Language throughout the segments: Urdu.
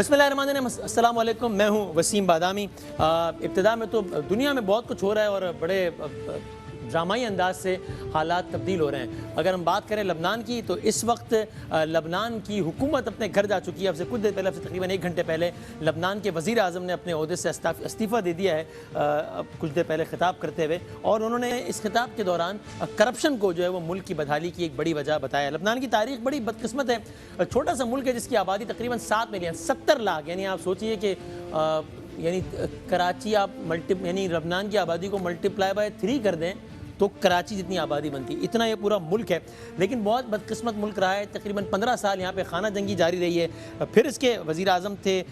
بسم اللہ الرحمن الرحیم، السلام علیکم، میں ہوں وسیم بادامی۔ ابتدا میں تو دنیا میں بہت کچھ ہو رہا ہے اور بڑے ڈرامائی انداز سے حالات تبدیل ہو رہے ہیں۔ اگر ہم بات کریں لبنان کی تو اس وقت لبنان کی حکومت اپنے گھر جا چکی ہے۔ اب سے کچھ دیر پہلے، اب سے تقریباً 1 گھنٹے پہلے لبنان کے وزیر اعظم نے اپنے عہدے سے استعفیٰ دے دیا ہے کچھ دیر پہلے خطاب کرتے ہوئے، اور انہوں نے اس خطاب کے دوران کرپشن کو جو ہے وہ ملک کی بدحالی کی ایک بڑی وجہ بتایا۔ لبنان کی تاریخ بڑی بدقسمت ہے، چھوٹا سا ملک ہے جس کی آبادی تقریباً 7 ملین 70 لاکھ، یعنی آپ سوچئے کہ یعنی کراچی آپ یعنی لبنان کی آبادی کو ملٹیپلائی بائی 3 کر دیں تو کراچی جتنی آبادی بنتی، اتنا یہ پورا ملک ہے۔ لیکن بہت بدقسمت ملک رہا ہے، تقریباً 15 سال یہاں پہ خانہ جنگی جاری رہی ہے۔ پھر اس کے وزیر اعظم تھے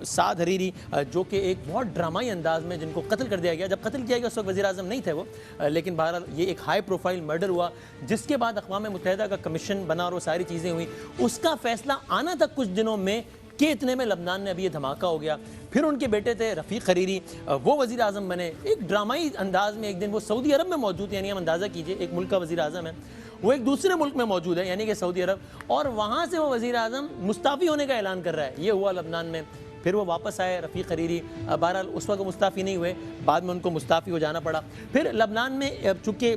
سعد حریری، جو کہ ایک بہت ڈرامائی انداز میں جن کو قتل کر دیا گیا۔ جب قتل کیا گیا اس وقت وزیر اعظم نہیں تھے وہ، لیکن بہرحال یہ ایک ہائی پروفائل مرڈر ہوا، جس کے بعد اقوام متحدہ کا کمیشن بنا اور وہ ساری چیزیں ہوئیں۔ اس کا فیصلہ آنا تک کچھ دنوں میں کہ اتنے میں لبنان میں ابھی یہ دھماکہ ہو گیا۔ پھر ان کے بیٹے تھے رفیق حریری، وہ وزیر اعظم بنے ایک ڈرامائی انداز میں۔ ایک دن وہ سعودی عرب میں موجود، یعنی ہم اندازہ کیجئے ایک ملک کا وزیر اعظم ہے، وہ ایک دوسرے ملک میں موجود ہے یعنی کہ سعودی عرب، اور وہاں سے وہ وزیر اعظم مستعفی ہونے کا اعلان کر رہا ہے۔ یہ ہوا لبنان میں۔ پھر وہ واپس آئے رفیق حریری، بہرحال اس وقت مستعفی نہیں ہوئے، بعد میں ان کو مستعفی ہو جانا پڑا۔ پھر لبنان میں چونکہ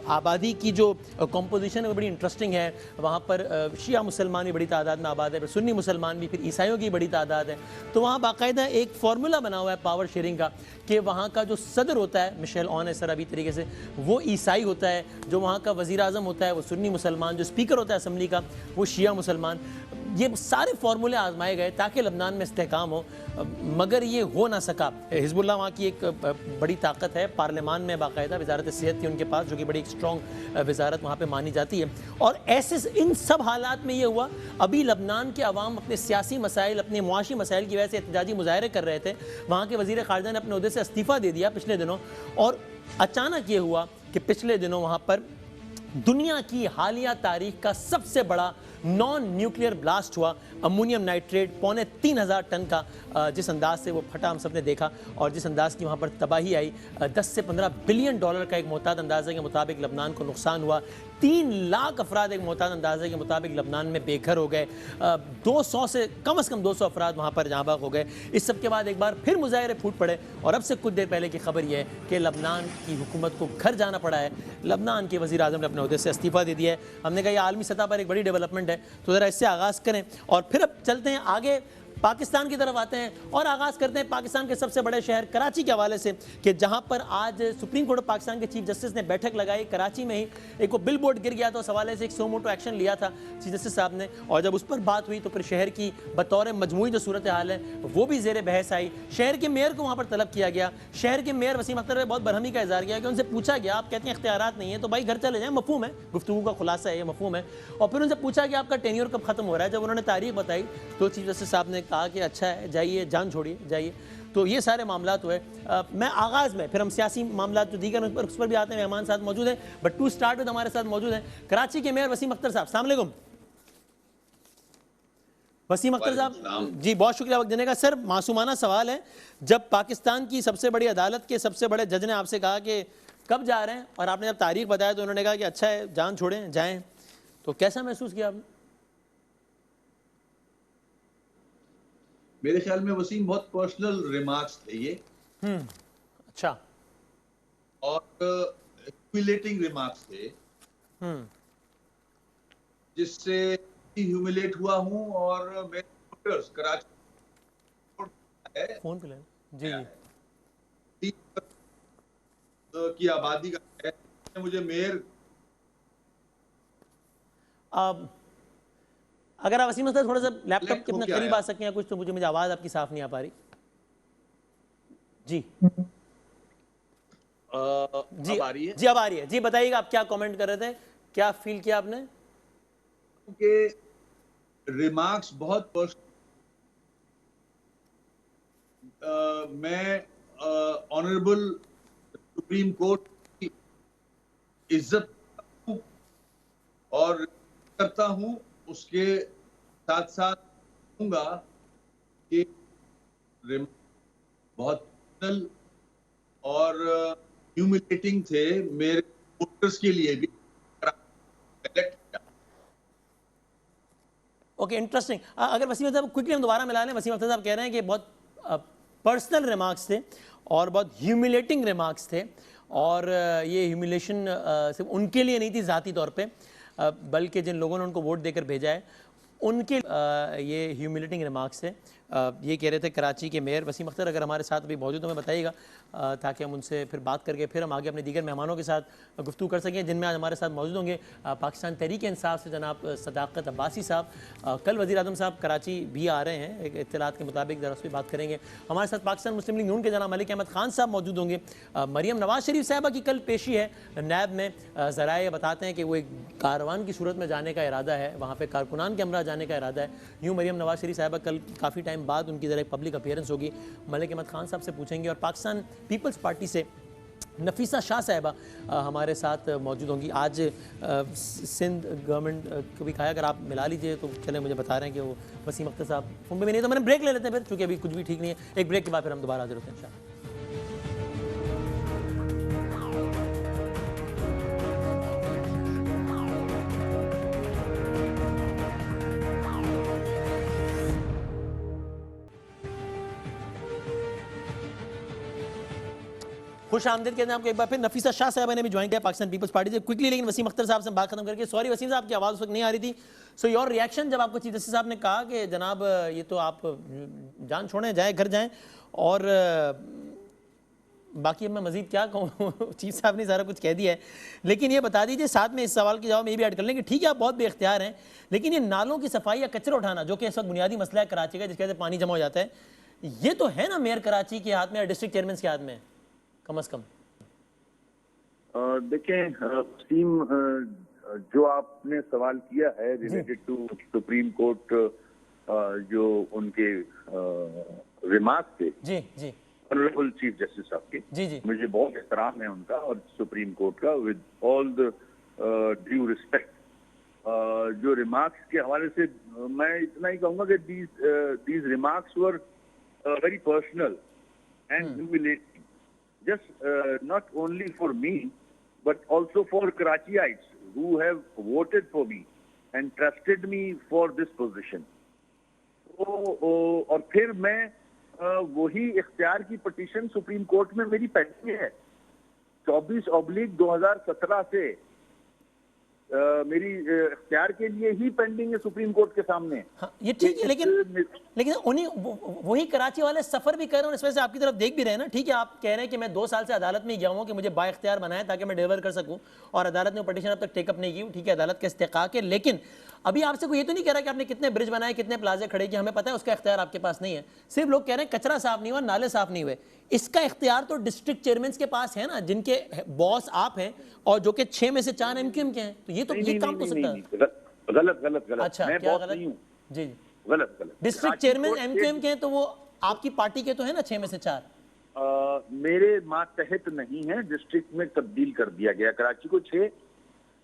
آبادی کی جو کمپوزیشن ہے وہ بڑی انٹرسٹنگ ہے، وہاں پر شیعہ مسلمان بھی بڑی تعداد میں آباد ہے، پھر سنی مسلمان بھی، پھر عیسائیوں کی بڑی تعداد ہے۔ تو وہاں باقاعدہ ایک فارمولا بنا ہوا ہے پاور شیئرنگ کا، کہ وہاں کا جو صدر ہوتا ہے مشیل اون ہے سر ابھی طریقے سے، وہ عیسائی ہوتا ہے، جو وہاں کا وزیر اعظم ہوتا ہے وہ سنی مسلمان، جو اسپیکر ہوتا ہے اسمبلی کا وہ شیعہ مسلمان۔ یہ سارے فارمولے آزمائے گئے تاکہ لبنان میں استحکام ہو، مگر یہ ہو نہ سکا۔ حزب اللہ وہاں کی ایک بڑی طاقت ہے، پارلیمان میں باقاعدہ وزارت صحت تھی ان کے پاس، جو کہ بڑی ایک اسٹرانگ وزارت وہاں پہ مانی جاتی ہے۔ اور ایسے ان سب حالات میں یہ ہوا، ابھی لبنان کے عوام اپنے سیاسی مسائل، اپنے معاشی مسائل کی وجہ سے احتجاجی مظاہرے کر رہے تھے۔ وہاں کے وزیر خارجہ نے اپنے عہدے سے استعفیٰ دے دیا پچھلے دنوں، اور اچانک یہ ہوا کہ پچھلے دنوں وہاں پر دنیا کی حالیہ تاریخ کا سب سے بڑا نان نیوکلیئر بلاسٹ ہوا، امونیم نائٹریٹ 3,500 ٹن کا، جس انداز سے وہ پھٹا ہم سب نے دیکھا، اور جس انداز کی وہاں پر تباہی آئی، 10 سے 15 بلین ڈالر کا ایک معتاد اندازے کے مطابق لبنان کو نقصان ہوا۔ 3 لاکھ افراد ایک معتاد اندازے کے مطابق لبنان میں بے گھر ہو گئے، 200 سے کم از کم 200 افراد وہاں پر جاں بحق ہو گئے۔ اس سب کے بعد ایک بار پھر مظاہرے پھوٹ پڑے، اور اب سے کچھ دیر پہلے کی خبر یہ ہے کہ لبنان کی حکومت کو گھر جانا پڑا ہے۔ لبنان کے وزیر اعظم نے اپنے عہدے سے استعفیٰ دے دیا ہے۔ ہم نے کہا یہ عالمی سطح پر ایک بڑی ڈیولپمنٹ ہے، تو ذرا اس سے آغاز کریں، اور پھر اب چلتے ہیں آگے پاکستان کی طرف آتے ہیں، اور آغاز کرتے ہیں پاکستان کے سب سے بڑے شہر کراچی کے حوالے سے، کہ جہاں پر آج سپریم کورٹ آف پاکستان کے چیف جسٹس نے بیٹھک لگائی۔ کراچی میں ہی ایک وہ بل بورڈ گر گیا تھا، اس حوالے سے ایک سو موٹو ایکشن لیا تھا چیف جسٹس صاحب نے، اور جب اس پر بات ہوئی تو پھر شہر کی بطور مجموعی جو صورتحال ہے وہ بھی زیر بحث آئی۔ شہر کے میئر کو وہاں پر طلب کیا گیا، شہر کے میئر وسیم اختر نے بہت برہمی کا اظہار کیا کہ ان سے پوچھا گیا، آپ کہتے ہیں اختیارات نہیں ہیں تو بھائی گھر چلے جائیں، مفہوم ہے، گفتگو کا خلاصہ ہے یہ، مفہوم ہے۔ اور پھر ان سے پوچھا کہ آپ کا ٹینیور کب ختم ہو رہا ہے، جب انہوں نے تاریخ بتائی تو چیف جسٹس صاحب نے کہا کہ اچھا ہے جائیے، جان چھوڑیے جائیے۔ تو یہ سارے معاملات ہوئے۔ میں آغاز میں پھر ہم سیاسی معاملات جو دیگر اس پر بھی آتے ہیں، مہمان ساتھ موجود ہیں، بٹ ٹو اسٹارٹ ود ہمارے ساتھ موجود ہیں کراچی کے میئر وسیم اختر صاحب۔ السلام علیکم وسیم اختر صاحب جی، بہت شکریہ وقت دینے کا۔ سر معصومانہ سوال ہے، جب پاکستان کی سب سے بڑی عدالت کے سب سے بڑے جج نے آپ سے کہا کہ کب جا رہے ہیں، اور آپ نے جب تاریخ بتایا تو انہوں نے کہا کہ اچھا ہے جان چھوڑیں جائیں، تو کیسا محسوس کیا آپ نے؟ میرے خیال میں وسیم بہت پرسنل ریمارکس تھے یہ، اچھا، اور ہیوملیٹنگ ریمارکس تھے، جس سے ہیوملیٹ ہوا ہوں، اور میرے ووٹرز کراچی فون پہ لیں جی جی کی آبادی کا ہے، مجھے میئر اگر آپ وسیم اختر تھوڑا سا لیپ ٹاپ کے اپنے قریب آیا آ سکیں یا کچھ، تو مجھے آواز آپ کی صاف نہیں آ پا رہی جی اب آ رہی ہے جی اب آ رہی ہے جی، بتائیے گا آپ کیا کامنٹ کر رہے تھے، کیا فیل کیا آپ نے؟ کہ ریمارکس بہت پرسنل، میں آنریبل سپریم کورٹ کی عزت کرتا ہوں اور کرتا ہوں، اس کے ساتھ ساتھ کہوں گا کہ بہت پرسنل اور ہیوملیٹنگ تھے میرے ووٹرز کے لیے بھی۔ Okay interesting. اگر وسیم صاحب کوئکلی ہم دوبارہ ملا لیں. وسیم اختر صاحب کہہ رہے ہیں کہ بہت پرسنل ریمارکس تھے اور بہت ہیوملیٹنگ ریمارکس تھے, اور یہ ہیوملیشن صرف ان کے لیے نہیں تھی ذاتی طور پہ, بلکہ جن لوگوں نے ان کو ووٹ دے کر بھیجا ہے ان کے یہ ہیوملیٹنگ ریمارکس تھے. یہ کہہ رہے تھے کراچی کے میئر وسیم اختر, اگر ہمارے ساتھ ابھی موجود ہوں ہمیں بتائیے گا تاکہ ہم ان سے پھر بات کر کے پھر ہم آگے اپنے دیگر مہمانوں کے ساتھ گفتگو کر سکیں, جن میں آج ہمارے ساتھ موجود ہوں گے پاکستان تحریک انصاف سے جناب صداقت عباسی صاحب. کل وزیر اعظم صاحب کراچی بھی آ رہے ہیں, ایک اطلاعات کے مطابق ذرا اس پہ بات کریں گے. ہمارے ساتھ پاکستان مسلم لیگ نون کے جناب ملک احمد خان صاحب موجود ہوں گے. مریم نواز شریف صاحبہ کی کل پیشی ہے نیب میں, ذرائع بتاتے ہیں کہ وہ ایک کاروان کی صورت میں جانے کا ارادہ ہے, وہاں پہ کارکنان کے ہمراہ جانے کا ارادہ ہے. یوں مریم نواز شریف صاحبہ کل کافی ٹائم بعد ان کی ذرا ایک پبلک اپیئرنس ہوگی, ملک احمد خان صاحب سے پوچھیں گے. اور پاکستان پیپلز پارٹی سے نفیسہ شاہ صاحبہ ہمارے ساتھ موجود ہوں گی. آج سندھ گورنمنٹ کو بھی کہا, اگر آپ ملا لیجئے تو چلیں, مجھے بتا رہے ہیں کہ وہ وسیم اختر صاحب فون پہ بھی نہیں, تو میں نے بریک لے لیتے ہیں پھر, چونکہ ابھی کچھ بھی ٹھیک نہیں ہے. ایک بریک کے بعد پھر ہم دوبارہ حاضر ہوتے ہیں انشاءاللہ. خوش آمدید کہتے ہیں آپ کو ایک بار پھر. نفیسہ شاہ صاحبہ نے بھی جوائن کیا پاکستان پیپلز پارٹی سے. کوئکلی لیکن وسیم اختر صاحب سے بات ختم کر کے, سوری وسیم صاحب کی آواز اس وقت نہیں آ رہی تھی. سو یور ریاکشن جب آپ کو چیف جسٹس صاحب نے کہا کہ جناب یہ تو آپ جان چھوڑیں, جائیں گھر جائیں, اور باقی اب میں مزید کیا کہوں, چیف صاحب نے سارا کچھ کہہ دیا ہے. لیکن یہ بتا دیجیے ساتھ میں اس سوال کے جواب میں یہ بھی ایڈ کر لیں کہ ٹھیک ہے آپ بہت بے اختیار ہیں, لیکن یہ نالوں کی صفائی یا کچرا اٹھانا جو کہ اس وقت بنیادی مسئلہ ہے کراچی کا, جس کی وجہ سے پانی جمع ہو جاتا ہے, یہ تو ہے نا میئر کراچی کے ہاتھ میں یا ڈسٹرکٹ چیئرمین کے ہاتھ میں کم از کم. دیکھیں وسیم, جو آپ نے سوال کیا ہے ریلیٹڈ ٹو سپریم کورٹ, جو ان کے ریمارک تھے جی جی آنریبل چیف جسٹس صاحب کے, جی جی مجھے بہت احترام ہے ان کا اور سپریم کورٹ کا, with all the due respect. جو ریمارکس کے حوالے سے میں اتنا ہی کہوں گا کہ these remarks were very personal and humiliating, just not only for me but also for Karachiites who have voted for me and trusted me for this position. اور پھر میں وہی اختیار کی پٹیشن سپریم کورٹ میں میری پینڈنگ ہے 24/2017 سے, میری اختیار کے لیے ہی پینڈنگ ہے سپریم کورٹ کے سامنے. یہ ٹھیک ہے, لیکن انہیں وہی کراچی والے سفر بھی کر رہے ہیں, اس وجہ سے آپ کی طرف دیکھ بھی رہے ہیں نا. ٹھیک ہے آپ کہہ رہے ہیں کہ میں 2 سال سے عدالت میں گیا ہوں کہ مجھے با اختیار بنایا تاکہ میں ڈیلیور کر سکوں, اور عدالت نے وہ پٹیشن اب تک ٹیک اپ نہیں کی. ٹھیک ہے عدالت کا استحقاق ہے, لیکن ابھی آپ سے کوئی یہ تو نہیں کہہ رہا کہ آپ نے کتنے برج بنائے, کتنے پلازے کھڑے کیے, ہمیں پتہ ہے اس کا اختیار آپ کے پاس نہیں ہے. صرف لوگ کہہ رہے ہیں کچرا صاف نہیں ہوا, نالے صاف نہیں ہوئے. اس کا اختیار تو ڈسٹرکٹ چیئرمینس کے پاس ہے نا, جن کے باس آپ ہیں اور جو کہ 6 میں سے 4 ایم کیو ایم کے ہیں. تو یہ تو یہ کام تو سکتا ہے. غلط. اچھا میں کیا باس نہیں ہوں. جی جی غلط. District chairman M Q M کے ہیں تو وہ آپ کی پارٹی کے تو ہیں نا 6 میں سے 4. میرے ماتحت نہیں ہے, ڈسٹرکٹ میں تبدیل کر دیا گیا کراچی کو 6.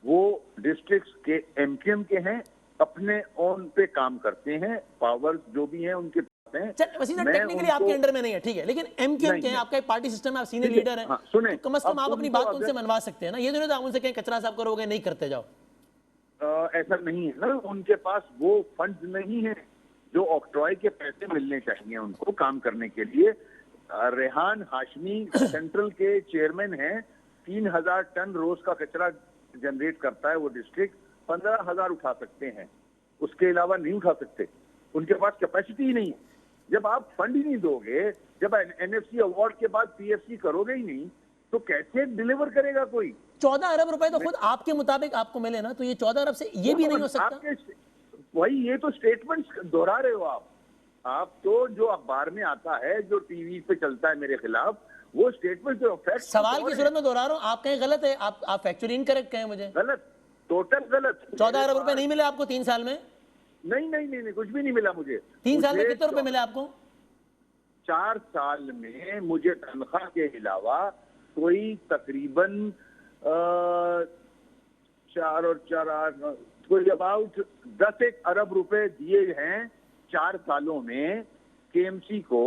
وہ ڈسٹرکٹ کے ایم کیو ایم کے ہیں, اپنے اون پہ کام کرتے ہیں, پاور جو بھی ہیں ان کے پاس ہیں. وسیم صاحب ٹیکنیکلی آپ کے انڈر میں نہیں ہے, ٹھیک ہے, لیکن ایم کیو ایم کے ہیں, آپ کا ایک پارٹی سسٹم ہے, آپ سینئر لیڈر ہیں, سنیں کم از کم آپ اپنی بات ان سے منوا سکتے ہیں نا. یہ تو نہیں تو آپ ان سے کہیں کچرا صاف کرو گے, نہیں کرتے جاؤ. ایسا نہیں ہے نا, ان کے پاس وہ فنڈز نہیں ہیں جو آکٹرائے کے پیسے ملنے چاہیے ان کو کام کرنے کے لیے. ریحان ہاشمی سینٹرل کے چیئرمین ہیں, 3000 ٹن روز کا کچرا جنریٹ کرتا ہے وہ ڈسٹرکٹ, 15,000 اٹھا سکتے ہیں, اس کے علاوہ نہیں اٹھا سکتے, ان کے پاس کیپیسٹی ہی نہیں ہے. جب آپ فنڈ ہی نہیں دو گے, جب این ایف سی ایوارڈ کے بعد پی ایف سی کرو گے ہی نہیں, تو کیسے ڈیلیور کرے گا کوئی. 14 ارب روپے تو خود آپ کے مطابق آپ کو ملے نا, تو یہ 14 ارب سے یہ بھی نہیں ہو سکتا. وہی یہ تو سٹیٹمنٹ دہرا رہے ہو آپ تو جو اخبار میں آتا ہے, جو ٹی وی پہ چلتا ہے میرے خلاف, وہ سٹیٹمنٹ سوال کی صورت میں دہرا رہا ہوں, آپ کہیں غلط ہے, آپ فیکچولی انکریکٹ کہیں مجھے. غلط, ٹوٹل غلط. 14 ارب روپے نہیں ملے آپ کو 3 سال میں؟ نہیں, کچھ بھی نہیں ملا مجھے. 3 سال میں کتنے روپے ملے آپ کو؟ 4 سال میں مجھے تنخواہ کے علاوہ کوئی تقریباً 4 اور 4 8 کوئی اباؤٹ 10 ارب روپے دیے ہیں 4 سالوں میں کے ایم سی کو,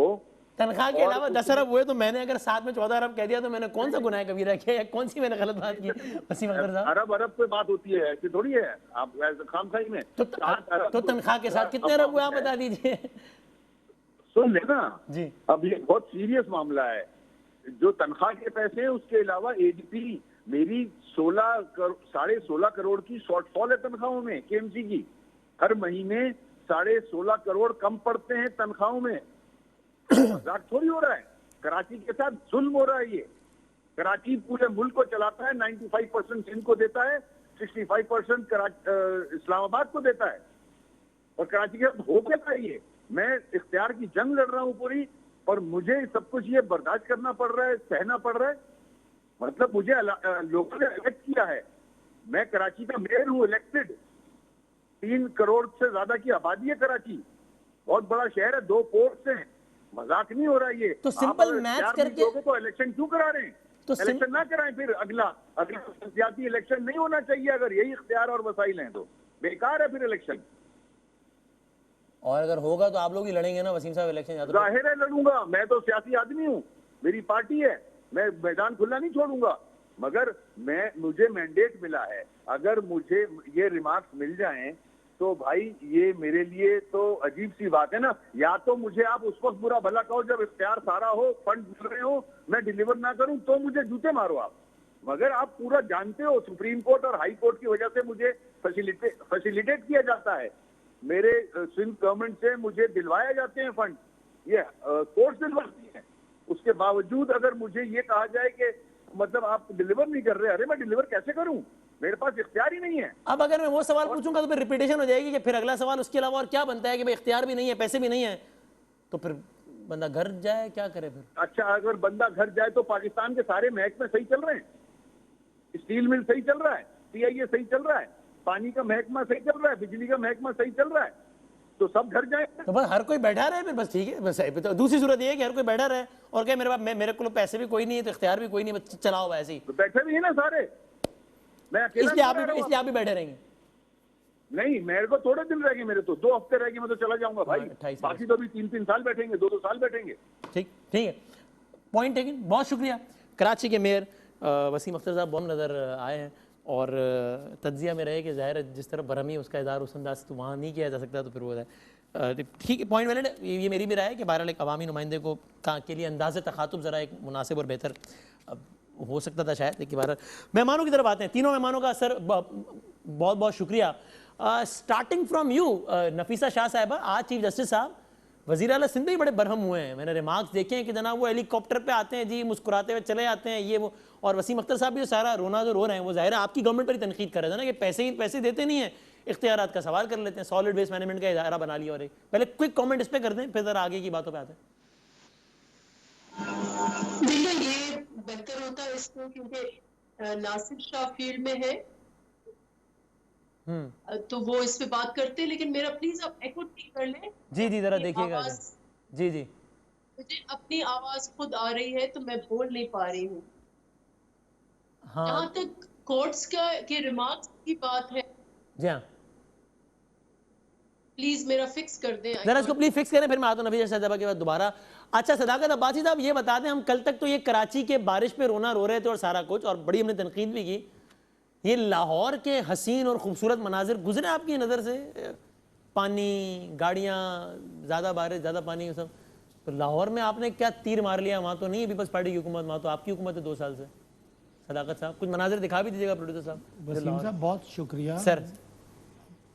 تنخواہ کے علاوہ 10 ارب ہوئے تو میں نے اگر ساتھ میں 14 ارب کہہ دیا تو میں نے کون سا گناہ کبیرہ کیا ہے؟ کون سی میں نے غلط بات کی؟ وسیم اختر صاحب ارب پہ بات ہوتی ہے، ایسی تھوڑی ہے آپ خام خائی میں تو تنخواہ کے ساتھ کتنے ارب ہوئے آپ بتا دیجئے. سن لینا جی اب یہ بہت سیریس معاملہ ہے. جو تنخواہ کے پیسے ہیں اس کے علاوہ اے ڈی پی میری 16.5 کروڑ کی شارٹ فال ہے تنخواہوں میں کے ایم سی کی. ہر مہینے 16.5 کروڑ کم پڑتے ہیں تنخواہوں میں. مذاق تھوڑی ہو رہا ہے. کراچی کے ساتھ ظلم ہو رہا ہے. یہ کراچی پورے ملک کو چلاتا ہے، 95% سندھ کو دیتا ہے، 65% اسلام آباد کو دیتا ہے. اور کراچی کے ساتھ ہو کیا چاہیے؟ میں اختیار کی جنگ لڑ رہا ہوں پوری، اور مجھے سب کچھ یہ برداشت کرنا پڑ رہا ہے، سہنا پڑ رہا ہے. مطلب مجھے لوگوں نے الیکٹ کیا ہے، میں کراچی کا میئر ہوں الیکٹڈ. 3 کروڑ سے زیادہ کی آبادی ہے کراچی، بہت بڑا شہر ہے، 2 پورٹس ہیں. مذاق نہیں ہو رہا ہے یہ. تو سمپل میتھس کر کے تو الیکشن کیوں کرا رہے ہیں؟ تو الیکشن نہ کرائیں. پھر اگلا سیاسی الیکشن نہیں ہونا چاہیے. اگر یہی اختیار اور وسائل ہیں تو بیکار ہے پھر الیکشن. اور اگر ہوگا تو آپ لوگ ہی لڑیں گے نا وسیم صاحب الیکشن. ظاہر ہے لڑوں گا، میں تو سیاسی آدمی ہوں، میری پارٹی ہے، میں میدان کھلا نہیں چھوڑوں گا. مگر مجھے مینڈیٹ ملا ہے. اگر مجھے یہ ریمارکس مل جائیں تو بھائی یہ میرے لیے تو عجیب سی بات ہے نا. یا تو مجھے آپ اس وقت برا بھلا کہو جب اختیار سارا ہو، فنڈ مل رہے ہو، میں ڈیلیور نہ کروں تو مجھے جوتے مارو آپ. مگر آپ پورا جانتے ہو سپریم کورٹ اور ہائی کورٹ کی وجہ سے مجھے فیسیلیٹیٹ کیا جاتا ہے. میرے سندھ گورنمنٹ سے مجھے دلوایا جاتے ہیں فنڈ، یہ کورٹ دلواتی ہیں. اس کے باوجود اگر مجھے یہ کہا جائے کہ مطلب آپ ڈیلیور نہیں کر رہے، ارے میں ڈیلیور کیسے کروں؟ میرے پاس اختیار ہی نہیں ہے. اب اگر میں وہ سوال پوچھوں گا تو پھر ریپیٹیشن ہو جائے گی کہ پھر اگلا سوال اس کے علاوہ اور کیا بنتا ہے کہ بھئی اختیار بھی نہیں ہے، پیسے بھی نہیں ہیں، تو پھر بندہ گھر جائے کیا کرے پھر؟ اچھا اگر بندہ گھر جائے تو پاکستان کے سارے محکمے صحیح چل رہے ہیں. اسٹیل مل صحیح چل رہا ہے، سی آئی اے صحیح چل رہا ہے، پانی کا محکمہ صحیح چل رہا ہے، بجلی کا محکمہ صحیح چل رہا ہے، تو سب گھر جائیں. تو بس ہر کوئی بیٹھا رہے پھر بس ٹھیک ہے. بس دوسری صورت یہ ہے کہ ہر کوئی بیٹھا رہے اور کہ میرے کو پیسے بھی کوئی نہیں ہے تو اختیار بھی کوئی نہیں، بس چلاؤ ایسے ہی. تو بیٹھے بھی ہیں نا سارے. میں اس اکیلا لیے آپ بھی بیٹھے رہیں گے. نہیں، میرے کو تھوڑے دن رہ گئے، میرے تو 2 ہفتے رہ گئے، میں تو چلا جاؤں گا بھائی. 28 باقی تو بھی 3 سال بیٹھیں گے، 2 سال بیٹھیں گے. ٹھیک ہے، پوائنٹ ٹیکن. بہت شکریہ. کراچی کے میئر وسیم اختر صاحب بہت نظر آئے ہیں اور تجزیہ میں رہے کہ ظاہر ہے جس طرح برہمی ہے اس کا اظہار اس انداز سے تو وہاں نہیں کیا جا سکتا، تو پھر وہ ٹھیک ہے. Point valid. یہ میری بھی رائے ہے کہ بہرحال ایک عوامی نمائندے کو کے لیے انداز تخاطب ذرا ایک مناسب اور بہتر ہو سکتا تھا شاید. لیکن بہرحال مہمانوں کی طرف آتے ہیں. تینوں مہمانوں کا سر بہت بہت شکریہ. اسٹارٹنگ فرام یو نفیسہ شاہ صاحبہ. آج چیف جسٹس صاحب وزیر اعلیٰ سندھ بھی بڑے برہم ہوئے ہیں. میں نے ریمارکس دیکھے ہیں کہ جناب وہ ہیلی کاپٹر پہ آتے ہیں جی، مسکراتے ہوئے چلے آتے ہیں یہ وہ. اور وسیم اختر صاحب بھی سارا رونا جو رو رہے ہیں وہ ظاہر ہے آپ کی گورنمنٹ پر ہی تنقید کر رہے تھے نا کہ پیسے دیتے نہیں ہیں، اختیارات کا سوال کر لیتے ہیں، سالڈ ویسٹ مینجمنٹ کا ادارہ بنا لیا. اور ایک پہلے کوئک کامنٹ اس پہ کر دیں پھر ذرا آگے کی باتوں پہ آتے ہیں. بالکل یہ بہتر ہوتا ہے اس کو، کیونکہ ناصر شاہ فیلڈ میں ہے تو وہ اس پہ بات کرتے ہیں. لیکن میرا پلیز آپ ایکو ٹھیک کر لیں. جی ذرا دیکھیے گا. جی مجھے اپنی آواز خود آ رہی ہے تو میں بول نہیں پا رہی ہوں. جہاں تک کورٹس کے ریمارکس کی بات ہے، جی ہاں پلیز میرا فکس کر دیں. ذرا اس کو پلیز فکس کریں، پھر میں آتا ہوں نفیسہ صاحبہ کے بعد دوبارہ. اچھا صداقت عباسی صاحب یہ بتا دیں، ہم کل تک تو یہ کراچی کے بارش پہ رونا رو رہے تھے اور سارا کچھ، اور بڑی ہم نے تنقید بھی کی. یہ لاہور کے حسین اور خوبصورت مناظر گزرے آپ کی نظر سے؟ پانی، گاڑیاں، زیادہ بارش، زیادہ پانی، سب. تو لاہور میں آپ نے کیا تیر مار لیا؟ وہاں تو نہیں ہے پیپلز پارٹی کی حکومت، وہاں تو آپ کی حکومت ہے 2 سال سے. صداقت صاحب کچھ مناظر دکھا بھی دیجیے گا پروڈیوسر صاحب. وسیم صاحب بہت شکریہ سر.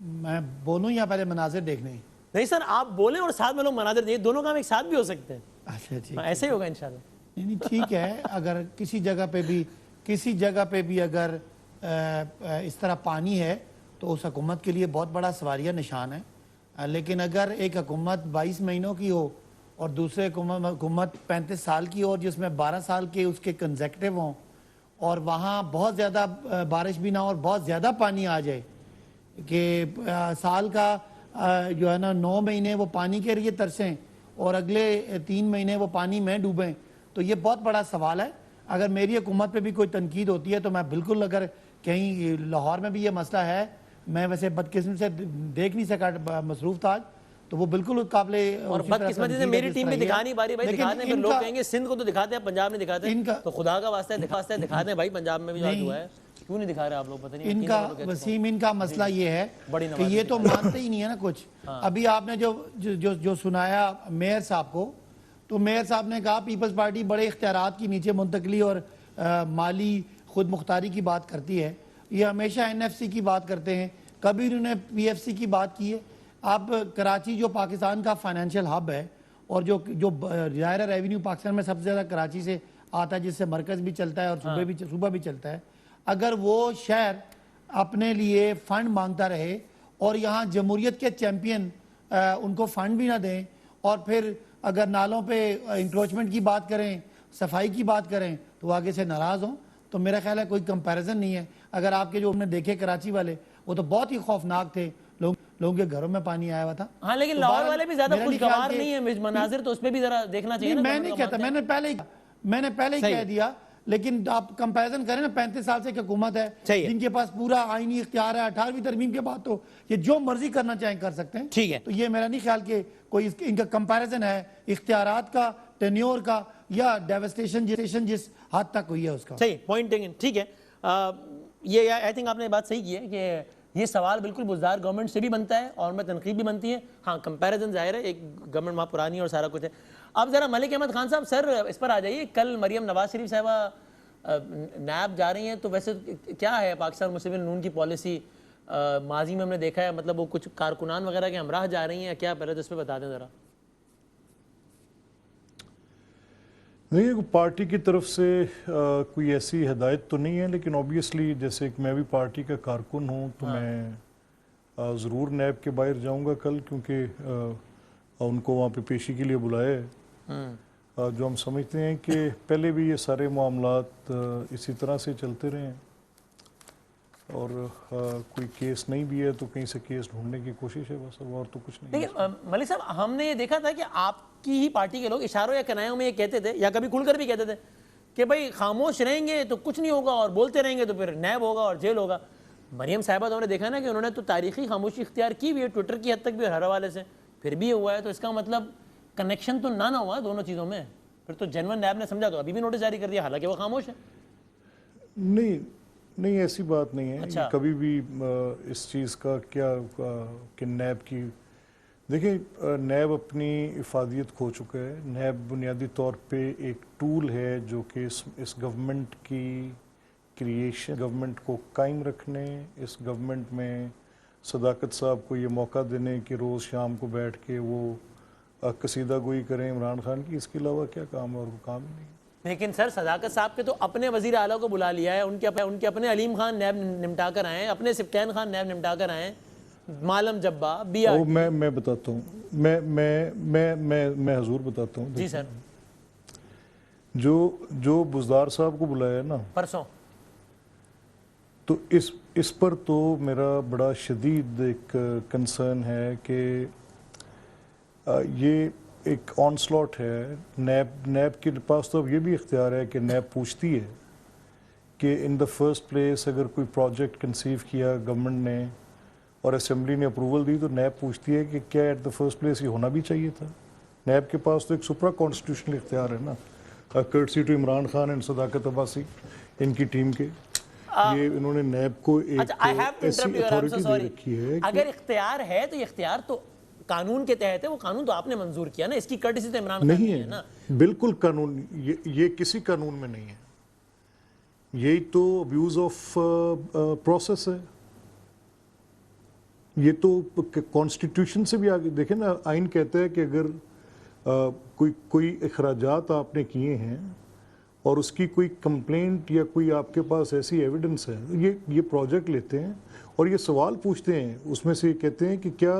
میں بولوں یا پہلے مناظر دیکھنے؟ نہیں سر آپ بولیں اور ساتھ میں لوگ مناظر دیکھیں، دونوں کام ایک ساتھ بھی ہو سکتے ہیں. اچھا ٹھیک، ایسے ہی ہوگا انشاءاللہ. نہیں ٹھیک ہے. اگر کسی جگہ پہ بھی اگر اس طرح پانی ہے تو اس حکومت کے لیے بہت بڑا سواریہ نشان ہے. لیکن اگر ایک حکومت 22 مہینوں کی ہو اور دوسرے حکومت 35 سال کی ہو جس میں 12 سال کے اس کے کنزیکٹیو ہوں، اور وہاں بہت زیادہ بارش بھی نہ ہو اور بہت زیادہ پانی آ جائے کہ سال کا جو ہے نا 9 مہینے وہ پانی کے لیے ترسیں اور اگلے 3 مہینے وہ پانی میں ڈوبیں، تو یہ بہت بڑا سوال ہے. اگر میری حکومت پہ بھی کوئی تنقید ہوتی ہے تو میں بالکل، اگر کہیں لاہور میں بھی یہ مسئلہ ہے، میں ویسے بدقسمتی سے دیکھ نہیں سکا، مصروف تھا، تو وہ بالکل قابل اور بدقسمتی سے میری ٹیم بھی دکھا نہیں پا رہی بھائی، دکھا دیں پھر لوگ کہیں گے سندھ کو تو دکھاتے ہیں پنجاب نہیں دکھاتے، تو خدا کا واسطہ ہے دکھا دیں بھائی، پنجاب میں بھی آج ہوا ہے، کیوں نہیں دکھا رہے آپ لوگ؟ پتہ نہیں ان کا وسیم، ان کا مسئلہ یہ ہے کہ یہ تو مانتے ہی نہیں ہے نا کچھ. ابھی آپ نے جو سنایا میئر صاحب کو، تو میئر صاحب نے کہا پیپلز پارٹی بڑے اختیارات کی نیچے منتقلی اور مالی خود مختاری کی بات کرتی ہے. یہ ہمیشہ این ایف سی کی بات کرتے ہیں، کبھی انہوں نے پی ایف سی کی بات کی ہے. اب کراچی جو پاکستان کا فائنینشیل ہب ہے اور جو ظاہر ریونیو پاکستان میں سب سے زیادہ کراچی سے آتا ہے، جس سے مرکز بھی چلتا ہے اور صوبہ بھی چلتا ہے، اگر وہ شہر اپنے لیے فنڈ مانگتا رہے اور یہاں جمہوریت کے چیمپئن ان کو فنڈ بھی نہ دیں، اور پھر اگر نالوں پہ انکروچمنٹ کی بات کریں، صفائی کی بات کریں، تو وہ آگے سے ناراض ہوں، تو میرا خیال ہے کوئی کمپیریزن نہیں ہے. اگر آپ کے جو ہم نے دیکھے کراچی والے، وہ تو بہت ہی خوفناک تھے، لوگوں کے گھروں میں پانی آیا ہوا تھا. ہاں لیکن لاہور والے بھی زیادہ خوشگوار نہیں ہیں مناظر، تو اس پہ بھی ذرا دیکھنا چاہیے نا. میں نہیں کہتا، میں نے پہلے ہی کہہ دیا، لیکن آپ کمپیریزن کریں نا، 35 سال سے ایک حکومت ہے جن کے پاس پورا آئینی اختیار ہے. 18ویں ترمیم کے بعد تو یہ جو مرضی کرنا چاہیں کر سکتے ہیں. ٹھیک ہے، تو یہ میرا نہیں خیال کہ کوئی ان کا کمپیریزن ہے اختیارات کا، ٹینیور کا، یا ڈیوسٹیشن جس حد تک ہوئی ہے اس کا. صحیح پوائنٹ ٹیکن. ٹھیک ہے، یہ آئی تھنک آپ نے بات صحیح کی ہے کہ یہ سوال بالکل بزدار گورنمنٹ سے بھی بنتا ہے اور میں تنقید بھی بنتی ہے. ہاں کمپیریزن ظاہر ہے، ایک گورنمنٹ وہاں پرانی ہے اور سارا کچھ ہے. اب ذرا ملک احمد خان صاحب سر اس پر آ جائیے. کل مریم نواز شریف صاحبہ نیب جا رہی ہیں، تو ویسے کیا ہے پاکستان مسلم نون کی پالیسی؟ ماضی میں ہم نے دیکھا ہے، مطلب وہ کچھ کارکنان وغیرہ کے ہمراہ جا رہی ہیں کیا؟ پہلے تو اس پہ بتا دیں ذرا. نہیں، پارٹی کی طرف سے کوئی ایسی ہدایت تو نہیں ہے، لیکن اوبیسلی جیسے کہ میں بھی پارٹی کا کارکن ہوں تو میں ضرور نیب کے باہر جاؤں گا کل، کیونکہ ان کو وہاں پہ پیشی کے لیے بلایا ہے. جو ہم سمجھتے ہیں کہ پہلے بھی یہ سارے معاملات اسی طرح سے چلتے رہے ہیں، اور کوئی کیس نہیں بھی ہے تو کہیں سے کیس ڈھونڈنے کی کوشش ہے، بس اب اور تو کچھ نہیں. لیکن ملک صاحب ہم نے یہ دیکھا تھا کہ آپ کی ہی پارٹی کے لوگ اشاروں یا کنایوں میں یہ کہتے تھے، یا کبھی کھل کر بھی کہتے تھے کہ بھائی خاموش رہیں گے تو کچھ نہیں ہوگا، اور بولتے رہیں گے تو پھر نیب ہوگا اور جیل ہوگا. مریم صاحبہ تو ہم نے دیکھا نا کہ انہوں نے تو تاریخی خاموشی اختیار کی بھی ہے، ٹویٹر کی حد تک بھی ہر حوالے سے، پھر بھی یہ ہوا ہے. تو اس کا مطلب کنیکشن تو نہ ہوا دونوں چیزوں میں. پھر تو جنون نیب نے سمجھا تو ابھی بھی نوٹس جاری کر دیا، حالانکہ وہ خاموش ہے. نہیں ایسی بات نہیں ہے. کبھی بھی اس چیز کا کیا کہ نیب کی، دیکھیں نیب اپنی افادیت کھو چکا ہے. نیب بنیادی طور پہ ایک ٹول ہے جو کہ اس گورنمنٹ کی کریشن، گورنمنٹ کو قائم رکھنے، اس گورنمنٹ میں صداقت صاحب کو یہ موقع دینے کہ روز شام کو بیٹھ کے وہ قصیدہ گوئی کریں عمران خان کی. اس کے علاوہ کیا کام ہے؟ اور کام ہی نہیں. لیکن سر صداقت صاحب کے تو اپنے وزیر اعلیٰ کو بلا لیا ہے، ان کے اپنے علیم خان نیب نمٹا کر آئے ہیں، اپنے سبکین خان نیب نمٹا کر آئے ہیں، معلم جبا بی آر. میں بتاتا ہوں، میں حضور بتاتا ہوں. جی سر. جو بزدار صاحب کو بلایا نا پرسوں، تو اس پر تو میرا بڑا شدید ایک کنسرن ہے کہ یہ ایک آن سلاٹ ہے. نیب کے پاس تو اب یہ بھی اختیار ہے کہ نیب پوچھتی ہے کہ ان دا فرسٹ پلیس اگر کوئی پروجیکٹ کنسیو کیا گورنمنٹ نے اور اسمبلی نے اپروول دی، تو نیب پوچھتی ہے کہ کیا ایٹ دا فرسٹ پلیس یہ ہونا بھی چاہیے تھا. نیب کے پاس تو ایک سپرا کانسٹیٹیوشنل اختیار ہے نا. Courtesy to Imran Khan and Sadaqat Abbasi ان کی ٹیم کے، یہ انہوں نے نیب کو ایک ایسی اتھارٹی دے رکھی ہے. اگر اختیار ہے تو یہ اختیار تو قانون کے تحت ہے، وہ قانون تو آپ نے منظور کیا نا، اس کی کرٹسی تو عمران خان نہیں ہے نا. بالکل قانون، یہ کسی قانون میں نہیں ہے. یہی تو ابیوز آف پروسیس ہے. یہ تو کانسٹیٹیوشن سے بھی آگے دیکھیں نا. آئین کہتا ہے کہ اگر کوئی اخراجات آپ نے کیے ہیں اور اس کی کوئی کمپلینٹ یا کوئی آپ کے پاس ایسی ایویڈنس ہے، یہ پروجیکٹ لیتے ہیں اور یہ سوال پوچھتے ہیں. اس میں سے یہ کہتے ہیں کہ کیا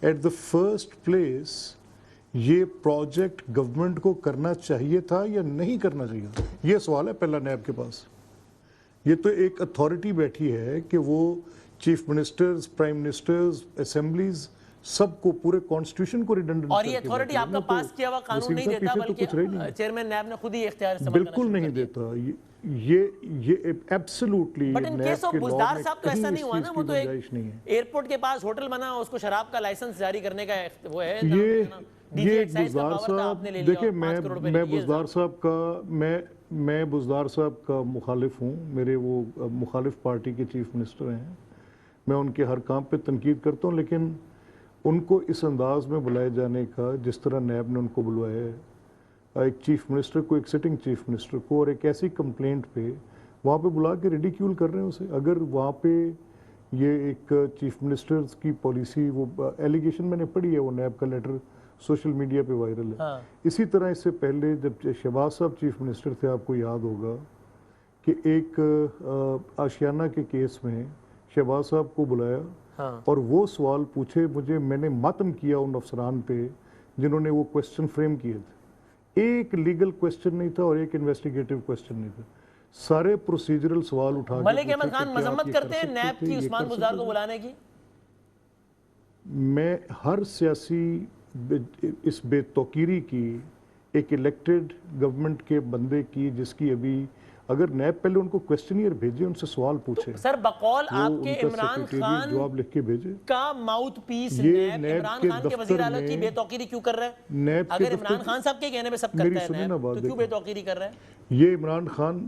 ایٹ دا فرسٹ پلیس یہ پروجیکٹ گورنمنٹ کو کرنا چاہیے تھا یا نہیں کرنا چاہیے تھا. یہ سوال ہے پہلا نیب کے پاس. یہ تو ایک اتھارٹی بیٹھی ہے کہ وہ chief ministers, prime ministers, assemblies سب کو پورے کانسٹیٹیوشن کو ریڈنڈنٹ اور یہ اتھارٹی آپ کا پاس کیا ہوا قانون نہیں دیتا بلکہ چیئرمین نیب نے خود ہی اختیار استعمال کرنا بالکل نہیں دیتا یہ absolutely but in case of Buzdar صاحب تو ایسا نہیں ہوا نا وہ تو ایک ایئرپورٹ کے پاس ہوٹل بنا اس کو شراب کا لائسنس جاری کرنے کا وہ ہے یہ بزدار صاحب دیکھیں میں بزدار صاحب کا میں بزدار صاحب کا مخالف ہوں میرے وہ مخالف پارٹی کے چیف منسٹر ہیں میں ان کے ہر کام پہ تنقید کرتا ہوں لیکن ان کو اس انداز میں بلائے جانے کا جس طرح نیب نے ان کو بلوایا ہے ایک چیف منسٹر کو ایک سٹنگ چیف منسٹر کو اور ایک ایسی کمپلینٹ پہ وہاں پہ بلا کے ریڈیکیول کر رہے ہیں اسے اگر وہاں پہ یہ ایک چیف منسٹر کی پالیسی وہ ایلیگیشن میں نے پڑھی ہے وہ نیب کا لیٹر سوشل میڈیا پہ وائرل ہے اسی طرح اس سے پہلے جب شہباز صاحب چیف منسٹر تھے آپ کو یاد ہوگا کہ ایک آشیانہ کے کیس میں شہباز صاحب کو بلایا اور وہ سوال پوچھے مجھے میں نے ماتم کیا ان افسران پہ جنہوں نے وہ کوسچن فریم کیے تھے ایک لیگل کوسچن نہیں تھا اور ایک انویسٹیگیٹو کوسچن نہیں تھا سارے پروسیجرل سوال اٹھا ملک احمد خان مذمت کرتے ہیں نیب کی عثمان بزدار کو بلانے کی میں ہر سیاسی اس بے توقیری کی ایک الیکٹڈ گورنمنٹ کے بندے کی جس کی ابھی اگر نیب پہلے ان کو کوسچنئر بھیجے ان سے سوال پوچھے سر بقول آپ کے عمران خان جواب لکھ کے بھیجے کا ماؤتھ پیس نیب عمران خان کے وزیر اعلیٰ کی بے توقیری کیوں کر رہا ہے اگر عمران خان صاحب کے کہنے پہ سب کرتا ہے نیب تو کیوں بے توقیری کر رہا ہے یہ عمران خان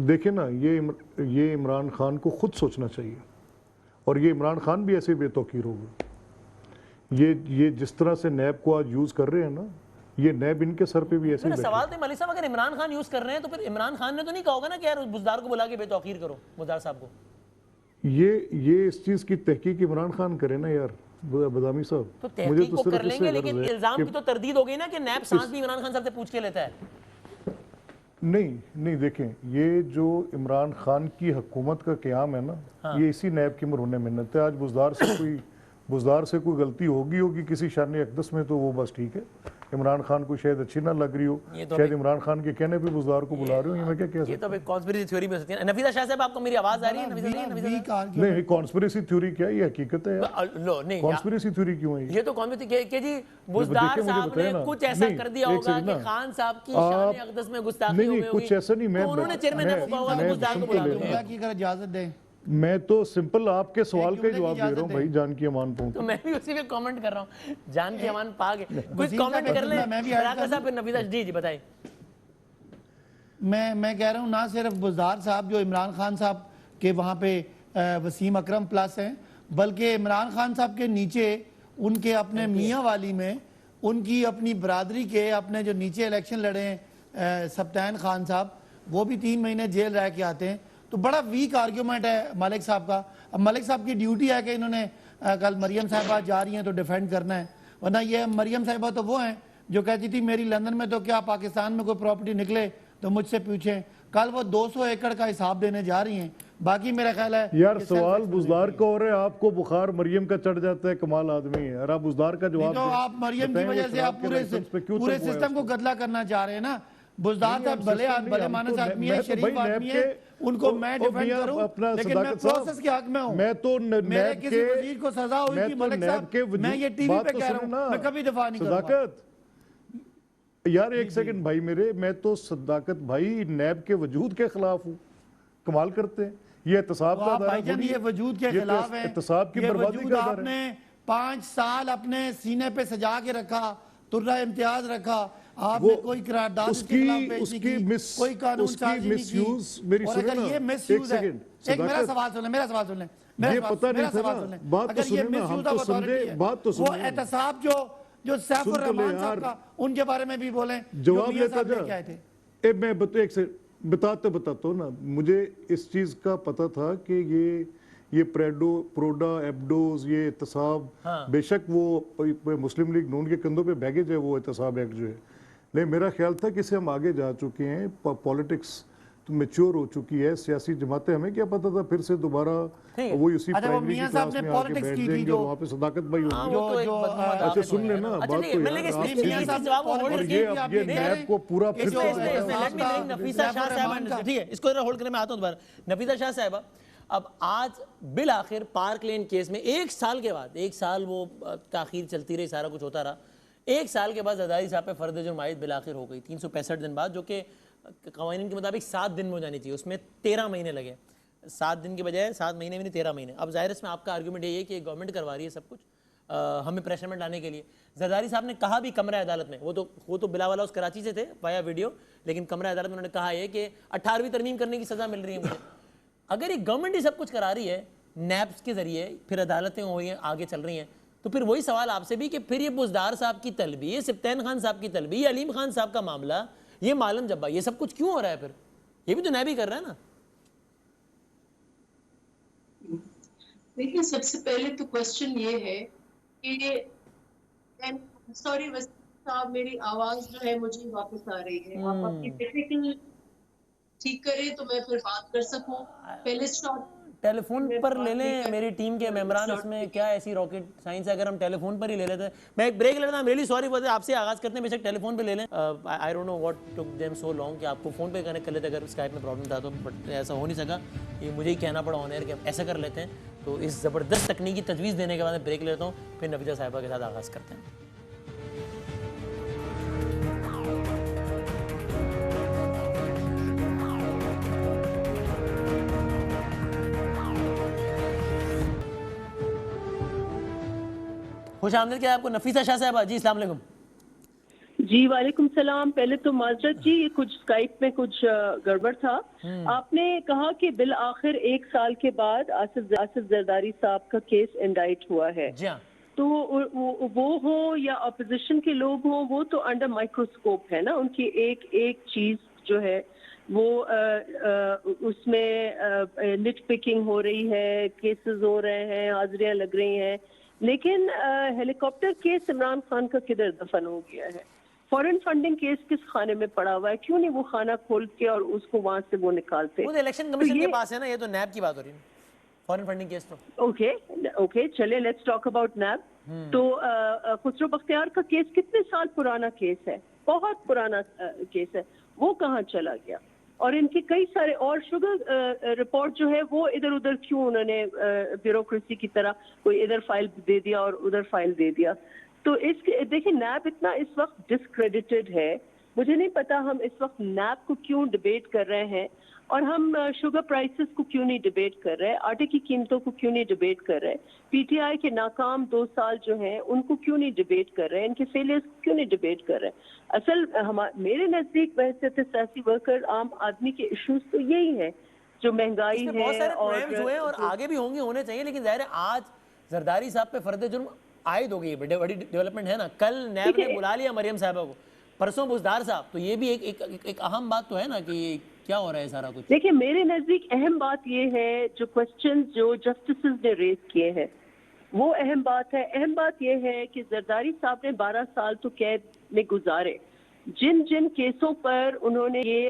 دیکھیں نا یہ عمران خان کو خود سوچنا چاہیے اور یہ عمران خان بھی ایسے بے توقیر ہوگا یہ جس طرح سے نیب کو آج یوز کر رہے ہیں نا یہ نیب ان کے سر پہ بھی ایسے ہی سوال تو ملک صاحب اگر عمران خان یوز کر رہے ہیں تو پھر عمران خان نے تو نہیں کہا ہوگا نا کہ یار بزدار کو بلا کے بے توقیر کرو بزدار صاحب کو یہ اس چیز کی تحقیق عمران خان کرے نا یار بدامی صاحب تو تحقیق کو کر لیں گے لیکن الزام کی تو تردید ہو گئی نا کہ نیب سانس بھی عمران خان صاحب سے پوچھ کے لیتا ہے نہیں دیکھیں یہ جو عمران خان کی حکومت کا قیام ہے نا یہ اسی نیب کی مرہون منت ہے آج بزدار سے کوئی غلطی ہوگی کسی شان اقدس میں تو وہ بس ٹھیک ہے عمران خان کو شاید اچھی نہ لگ رہی ہو شاید عمران خان کے کہنے پہ بزدار کو بلا رہے ہو یہ میں کیا کہہ سکتا ہوں یہ تو ایک کانسپیریسی تھیوری میں سکتی ہے نفیسہ شاہ صاحب آپ کو میری آواز آ رہی ہے نہیں کانسپیریسی تھیوری کیا یہ حقیقت ہے کانسپیریسی تھیوری کیوں ہے یہ تو کانسپیریسی کہ جی بزدار صاحب نے کچھ ایسا کر دیا ہوگا کہ خان صاحب کی شان اقدس میں گستاخی ہوئی کچھ ایسا نہیں تو انہوں نے چیئرمین نے کہا ہوگا کہ بزدار کو بلا دوں کی اگر اجازت دیں میں تو سمپل آپ کے سوال کا جواب دے رہا ہوں بھائی جان کی امان پاؤں تو میں بھی اسی پہ کامنٹ کر رہا ہوں جان کی امان پا گئے کچھ کامنٹ کر لیں راکہ صاحب پھر نفیسہ جی بتائیں میں کہہ رہا ہوں نہ صرف بزدار صاحب جو عمران خان صاحب کے وہاں پہ وسیم اکرم پلس ہیں بلکہ عمران خان صاحب کے نیچے ان کے اپنے میاں والی میں ان کی اپنی برادری کے اپنے جو نیچے الیکشن لڑے ہیں سبتین خان صاحب وہ بھی 3 مہینے جیل رہ کے آتے ہیں تو بڑا ویک آرگیومنٹ ہے ملک صاحب کا اب ملک صاحب کی ڈیوٹی ہے کہ انہوں نے کل مریم صاحبہ جا رہی ہیں تو ڈیفینڈ کرنا ہے ورنہ یہ مریم صاحبہ تو وہ ہیں جو کہتی تھی میری لندن میں تو کیا پاکستان میں کوئی پراپرٹی نکلے تو مجھ سے پوچھیں کل وہ 200 ایکڑ کا حساب دینے جا رہی ہیں باقی میرا خیال ہے یار سوال بزدار کا ہو رہا ہے آپ کو بخار مریم کا چڑھ جاتا ہے کمال آدمی ہے اور آپ بزدار کا جواب تو آپ مریم کی وجہ سے آپ پورے سسٹم کو گدلا کرنا چاہ رہے ہیں نا بزدار صاحب بھلے مانس آدمی ہے شریف آدمی ہے ان کو میں ڈیفینڈ کروں لیکن میں پروسیس کے حق میں ہوں میں تو میرے کسی وزیر کو سزا ہوئی تھی ملک صاحب میں یہ ٹی وی پہ کہہ رہا ہوں میں کبھی دفاع نہیں کروں صداقت یار ایک سیکنڈ بھائی میرے میں تو صداقت بھائی نیب کے وجود کے خلاف ہوں کمال کرتے ہیں یہ احتساب کا بھائی جان یہ وجود کے خلاف ہے احتساب کی بربادی کا آپ نے 5 سال اپنے سینے پہ سجا کے رکھا ترہ امتیاز رکھا آپ نے کوئی قرارداد اس کے خلاف پیش نہیں کی کوئی قانون سازی نہیں کی اور اگر یہ مس یوز ہے ایک میرا سوال سن لیں میرا سوال سن لیں اگر یہ مس یوز آف اتھارٹی ہے وہ احتساب جو سیف الرحمان صاحب کا ان کے بارے میں بھی بولیں جواب لیتا جا میں ایک سے بتاتا ہوں نا مجھے اس چیز کا پتا تھا کہ یہ پروڈا ایبڈوز یہ احتساب بے شک وہ مسلم لیگ نون کے کندھوں پہ بیگیج ہے وہ احتساب ایکٹ جو ہے لیکن میرا خیال تھا کہ اسے ہم آگے جا چکے ہیں پالیٹکس میچور ہو چکی ہے سیاسی جماعتیں ہمیں کیا پتا تھا پھر سے دوبارہ وہی اسی پرائمری کی کلاس میں آ کے بیٹھ جائیں گے وہاں پہ صداقت بھائی ہوگی اچھا سن لیں نا بات تو یہ نیب کو پورا پھر نفیسہ شاہ صاحبہ ٹھیک ہے اس کو ذرا ہولڈ کرنے میں آتا ہوں دوبارہ نفیسہ شاہ صاحبہ اب آج بالآخر پارک لین کیس میں 1 سال کے بعد، 1 سال وہ تاخیر چلتی رہی، سارا کچھ ہوتا رہا، 1 سال کے بعد زرداری صاحب پہ فرد جرم عائد بالآخر ہو گئی 365 دن بعد، جو کہ قوانین کے مطابق 7 دن میں ہو جانی چاہیے، اس میں 13 مہینے لگے، 7 دن کے بجائے 7 مہینے میں نہیں 13 مہینے۔ اب ظاہر اس میں آپ کا آرگومنٹ یہ ہے کہ گورنمنٹ کروا رہی ہے سب کچھ ہمیں پریشر میں لانے کے لیے۔ زرداری صاحب نے کہا بھی کمرہ عدالت میں، وہ تو بلا والا اس کراچی سے تھے وایا ویڈیو، لیکن کمرہ عدالت میں انہوں نے کہا ہے کہ 18ویں ترمیم کرنے کی سزا مل رہی ہے مجھے۔ اگر ایک گورنمنٹ ہی سب کچھ کرا رہی ہے نیبس کے ذریعے، پھر عدالتیں ہو رہی ہیں آگے چل رہی ہیں، تو پھر وہی سوال آپ سے بھی کہ پھر یہ بزدار صاحب کی طلبی، یہ سبطین خان صاحب کی طلبی، یہ علیم خان صاحب کا معاملہ، یہ مالم جبا، یہ سب کچھ کیوں ہو رہا ہے؟ پھر یہ بھی تو نیب ہی کر رہا ہے نا۔ دیکھیں سب سے پہلے تو کوشچن یہ ہے کہ سوری وسیم صاحب، میری آواز جو ہے مجھے واپس آ رہی ہے، آپ اپنی ٹیکنیکل ٹھیک کریں تو میں پھر بات کر سکوں۔ پہلے ٹیلی فون پر لے لیں میری ٹیم کے ممبران، اس میں کیا ایسی راکٹ سائنس ہے، اگر ہم ٹیلی فون پر ہی لے لیتے ہیں۔ میں ایک بریک لیتا ہوں، ریلی سوری فار دیٹ، آپ سے آغاز کرتے ہیں، بے شک ٹیلی فون پہ لے لیں۔ I don't know what took them so long کہ آپ کو فون پہ کنیکٹ کر لیتے اگر اسکائپ میں پرابلم تھا تو، بٹ ایسا ہو نہیں سکا، یہ مجھے ہی کہنا پڑا آن ایئر کہ ہم ایسا کر لیتے ہیں۔ تو اس زبردست تکنیکی تجویز دینے کے بعد میں بریک لیتا ہوں، پھر نفیسہ صاحبہ کے ساتھ آغاز کرتے ہیں۔ خوش آمدید کیا آپ کو نفیسہ شاہ صاحبہ جی، السلام علیکم۔ جی وعلیکم السلام۔ پہلے تو معذرت جی، کچھ اسکائپ میں کچھ گڑبڑ تھا۔ آپ نے کہا کہ بالآخر 1 سال کے بعد آصف زرداری صاحب کا کیس انڈائٹ ہوا ہے، جی ہاں، تو وہ ہوں یا اپوزیشن کے لوگ ہوں، وہ تو انڈر مائکروسکوپ ہے نا، ان کی ایک چیز جو ہے وہ اس میں نٹ پکنگ ہو رہی ہے، کیسز ہو رہے ہیں، حاضریاں لگ رہی ہیں، لیکن ہیلی کاپٹر کیس عمران خان کا کدھر دفن ہو گیا ہے؟ فورن فنڈنگ کیس کس خانے میں پڑا ہوا ہے؟ کیوں نہیں وہ خانہ کھول کے اور اس کو وہاں سے وہ نکالتے؟ وہ الیکشن کمیشن کے پاس ہے نا، یہ تو نیب کی بات ہو رہی ہے، فورن فنڈنگ کیس تو۔ اوکے چلے لیٹس ٹاک اباؤٹ نیب۔ تو خسرو بختیار کا کیس کتنے سال پرانا کیس ہے، بہت پرانا کیس ہے، وہ کہاں چلا گیا؟ اور ان کے کئی سارے اور شوگر رپورٹ جو ہے وہ ادھر ادھر کیوں انہوں نے بیوروکریسی کی طرح کوئی ادھر فائل دے دیا اور ادھر فائل دے دیا؟ تو دیکھیں نیب اتنا اس وقت ڈسکریڈیٹڈ ہے، مجھے نہیں پتا ہم اس وقت نیب کو کیوں ڈیبیٹ کر رہے ہیں، اور ہم شوگر پرائسز کو کیوں نہیں ڈیبیٹ کر رہے، آٹے کی قیمتوں کو کیوں نہیں ڈیبیٹ کر رہے، پی ٹی آئی کے ناکام 2 سال جو ہیں ان کو کیوں نہیں ڈیبیٹ کر رہے، ان کے فیلئرز کو کیوں نہیں ڈیبیٹ کر رہے۔ اصل میرے نزدیک بحیثیت سیاسی ورکر عام آدمی کے ایشوز تو یہی ہیں جو مہنگائی ہے، بہت سارے پروگرامز ہوئے اور آگے بھی ہوں گے، ہونے چاہیے، لیکن ظاہر ہے آج زرداری صاحب پہ فرد جرم عائد ہو گئی ہے، بڑی ڈیولپمنٹ ہے نا۔ کل نیب نے بلا لیا مریم صاحبہ کو، پرسوں بزدار صاحب، تو یہ بھی ایک اہم بات تو ہے نا کہ کیا ہو رہا ہے سارا کچھ۔ دیکھیں میرے نزدیک اہم بات یہ ہے جو کوسچنز جو جسٹسز نے ریز کیے ہیں وہ اہم بات ہے۔ اہم بات یہ ہے کہ زرداری صاحب نے 12 سال تو قید میں گزارے، جن کیسوں پر انہوں نے یہ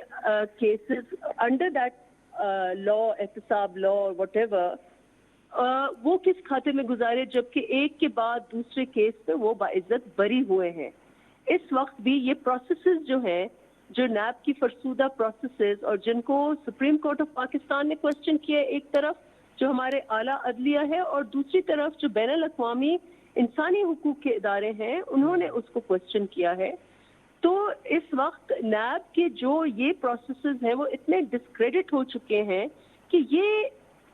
کیسز انڈر دیٹ لا، احتساب لا وٹ ایور، وہ کس کھاتے میں گزارے، جبکہ ایک کے بعد دوسرے کیس پہ وہ باعزت بری ہوئے ہیں۔ اس وقت بھی یہ پروسیسز جو ہیں، جو نیب کی فرسودہ پروسیسز، اور جن کو سپریم کورٹ آف پاکستان نے کوسچن کیا، ایک طرف جو ہمارے اعلیٰ عدلیہ ہے اور دوسری طرف جو بین الاقوامی انسانی حقوق کے ادارے ہیں، انہوں نے اس کو کوسچن کیا ہے۔ تو اس وقت نیب کے جو یہ پروسیسز ہیں وہ اتنے ڈسکریڈٹ ہو چکے ہیں کہ یہ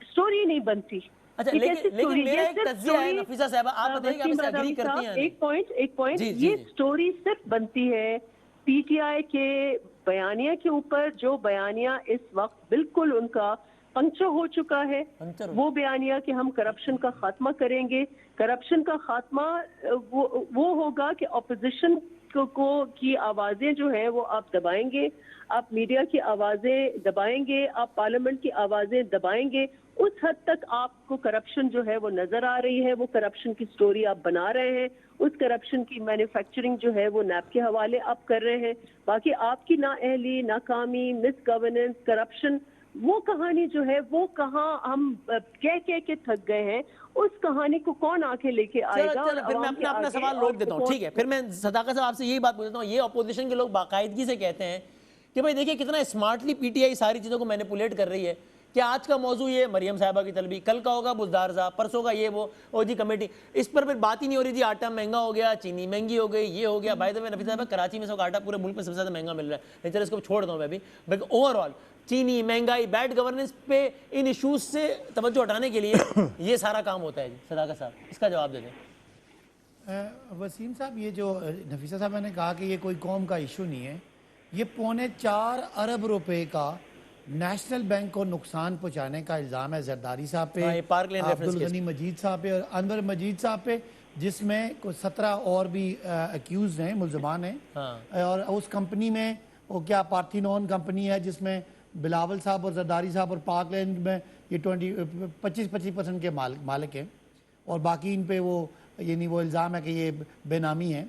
سٹوری نہیں بنتی۔ اچھا لیکن میرا ایک تجزیہ ہے نفیسہ صاحبہ، آپ بتائیں کہ آپ اس سے اگری کرتی ہیں؟ ایک پوائنٹ، یہ سٹوری صرف بنتی ہے پی ٹی آئی کے بیانیہ کے اوپر، جو بیانیہ اس وقت بالکل ان کا پنکچر ہو چکا ہے، وہ بیانیہ کہ ہم کرپشن کا خاتمہ کریں گے۔ کرپشن کا خاتمہ وہ ہوگا کہ اپوزیشن کو کی آوازیں جو ہیں وہ آپ دبائیں گے، آپ میڈیا کی آوازیں دبائیں گے، آپ پارلیمنٹ کی آوازیں دبائیں گے، اس حد تک آپ کو کرپشن جو ہے وہ نظر آ رہی ہے، وہ کرپشن کی سٹوری آپ بنا رہے ہیں، اس کرپشن کی مینوفیکچرنگ جو ہے وہ نیب کے حوالے آپ کر رہے ہیں۔ باقی آپ کی نااہلی، ناکامی، مس گورننس، کرپشن، وہ کہانی جو ہے وہ کہاں ہم کہہ کے تھک گئے ہیں، اس کہانی کو کون آ کے لے کے آئے گا؟ پھر میں اپنا سوال روک دیتا ہوں، ٹھیک ہے، پھر میں صداقت صاحب آپ سے یہی بات پوچھتا ہوں۔ یہ اپوزیشن کے لوگ باقاعدگی سے کہتے ہیں کہ بھائی دیکھیں کتنا اسمارٹلی پی ٹی آئی ساری چیزوں کو مینیپولیٹ کر رہی ہے، کہ آج کا موضوع یہ مریم صاحبہ کی طلبی، کل کا ہوگا بزدار صاحب، پرسوں کا یہ وہ او جی کمیٹی، اس پر پھر بات ہی نہیں ہو رہی تھی آٹا مہنگا ہو گیا، چینی مہنگی ہو گئی، یہ ہو گیا. بائی دا وے نفیس صاحبہ کراچی میں سب آٹا پورے ملک میں سب سے زیادہ مہنگا مل رہا ہے، نہیں چلو اس کو چھوڑ دوں میں بھی. لیکن اوور آل چینی مہنگائی بیڈ گورننس پہ ان ایشوز سے توجہ ہٹانے کے لیے یہ سارا کام ہوتا ہے. جی صداقت صاحب اس کا جواب دے دیں. وسیم صاحب یہ جو نفیسہ صاحب نے کہا کہ یہ کوئی قوم کا ایشو نہیں ہے، یہ 4.25 ارب روپے کا نیشنل بینک کو نقصان پہنچانے کا الزام ہے زرداری صاحب پہ، عبدالغنی مجید صاحب پہ اور انور مجید صاحب پہ، جس میں 17 اور بھی اکیوزڈ ہیں، ملزمان ہیں. اور اس کمپنی میں وہ کیا پارتھینون کمپنی ہے جس میں بلاول صاحب اور زرداری صاحب اور پاک لینڈ میں یہ 25% کے مالک ہیں، اور باقی ان پہ وہ یعنی وہ الزام ہے کہ یہ بے نامی ہے.